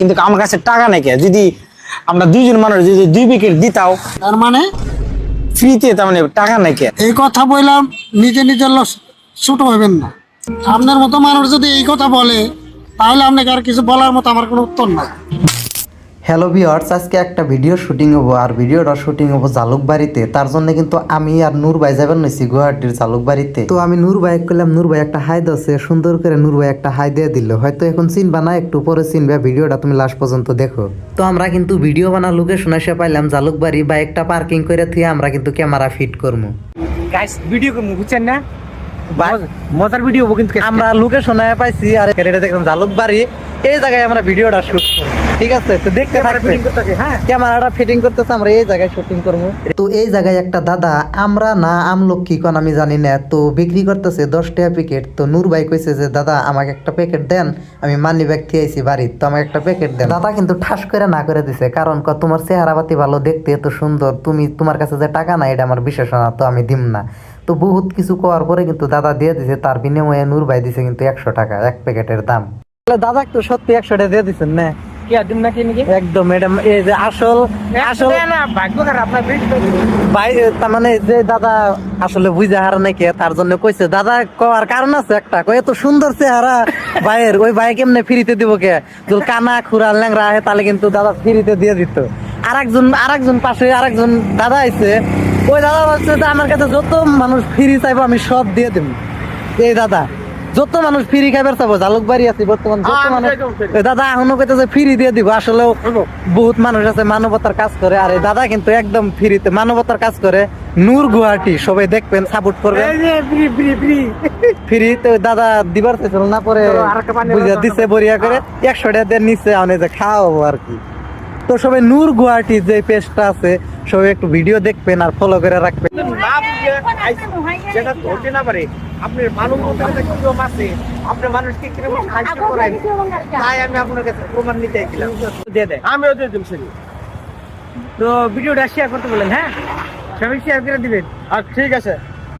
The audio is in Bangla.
কিন্তু আমার কাছে টাকা নাই কে। যদি আমরা দুইজন মানুষ যদি 2 উইকেট দিতাও, তার মানে ফ্রিতে, তার মানে টাকা নাই কে। এই কথা বললাম, নিজে নিজের ছোট হইবেন না। আপনার মতো মানুষ যদি এই কথা বলে, তাহলে আপনাকে আর কিছু বলার মতো আমার কোনো উত্তর নাই। হ্যালো ভিউয়ার্স, আজকে একটা ভিডিও শুটিং হবো, আর ভিডিওটা শুটিং হবো জালুকবাড়িতে। তার জন্য কিন্তু আমি আর নূর ভাই যাবেন নইছি গুয়াহাটির জালুকবাড়িতে। তো আমি নূর ভাই কইলাম, নূর ভাই একটা হাই দছে, সুন্দর করে নূর ভাই একটা হাই দিয়ে দিল। হয়তো এখন চিনবা না, একটু পরে চিনবা। ভিডিওটা তুমি লাস্ট পর্যন্ত দেখো। তো আমরা কিন্তু ভিডিও বানা লোকেশন এসে পাইলাম জালুকবাড়ি। বাইকটা পার্কিং করে থুয়ে আমরা কিন্তু ক্যামেরা ফিট করবো। গাইস, ভিডিও করব বুঝছেন না, মজার ভিডিও হবো কিন্তু। আমরা লোকেশনে পাইছি, আর এটা দেখলাম জালুকবাড়ি। এই জায়গায় আমরা ভিডিওটা শুট করব, ঠিক আছে? তো দেখতে থাকবে। হ্যাঁ, ক্যামেরাটা ফিটিং করতেছে, আমরা এই জায়গায় শুটিং করবো। তো এই জায়গায় একটা দাদা, আমরা না আমলকি কোন আমি জানি না, তো বিক্রি করতেছে 10 টাকা প্যাকেট। তো নূর ভাই কইছে যে দাদা আমাকে একটা প্যাকেট দেন, আমি মানি ব্যাগ থেকে আইছি বাড়ি, তো আমাকে একটা প্যাকেট দেন। দাদা কিন্তু ঠাস করে না করে দিছে, কারণ তোমার চেহারা পাতি ভালো, দেখতে এত সুন্দর, তোমার কাছে যে টাকা না এটা আমার বিশ্বাস না, তো আমি দিম না। তো বহুত কিছু করার পরে কিন্তু দাদা দিয়ে দিছে। তার বিনিময়ে নূর ভাই দিছে কিন্তু 100 টাকা এক প্যাকেটের দাম। দাদা একটু সত্যি 100 টাকা দিয়ে দিচ্ছেন না? কি আদিম নাকি নাকি একদম ম্যাডাম, এই যে আসল না, ভাগ্য খারাপ আপনার ভাই, তার মানে যে দাদা আসলে বুঝে হার নাকি, তার জন্য কইছে। দাদা কওয়ার কারণ আছে একটা, কই এত সুন্দর চেহারা ভাইয়ের, ওই ভাই কেমনে ফ্রিতে দিব কে? যদি কানা খুরা ল্যাংরা আহে তাহলে কিন্তু দাদা ফ্রিতে দিয়ে দিত। আরেকজন পাশে আরেকজন দাদা আইছে, ওই দাদা বলছে যে আমার কাছে যত মানুষ ফ্রি চাইবো আমি সব দিয়ে দেব। এই দাদা যত মানুষ ফ্রি খাইবার চাবো, জালুকবাড়ি আছে বর্তমান যত মানুষ, দাদা এখনো কইতেছে ফ্রি দিয়ে দিব। আসলে বহুত মানুষ আছে মানবতার কাজ করে, আর এই দাদা কিন্তু একদম ফ্রিতে মানবতার কাজ করে। নূর গুয়াহাটি সবাই দেখবেন, সাপোর্ট করবেন। ফ্রি তো দাদা দিবার চাইছিল না, পরে বুঝা দিছে বরিয়া করে 100 টাকা দিয়ে নিচে অনেক যে খাওয়াবো আর কি। তো সবাই নূর গুয়াহাটি যে পেজটা আছে, সবাই একটু ভিডিও দেখবেন আর ফলো করে রাখবেন। যেটা ধরতে না পারে, আপনার মানবতার একটা নিয়ম আছে, আপনার মানুষকে কিরকম সাহায্য করেন, তাই আমি আপনার কাছে প্রমাণ নিতে গেলাম। দিয়ে দেয়, আমিও দিয়ে দিম সেটি। তো ভিডিওটা শেয়ার করতে বলেন, হ্যাঁ সবাই শেয়ার করে দিবেন। আর ঠিক আছে।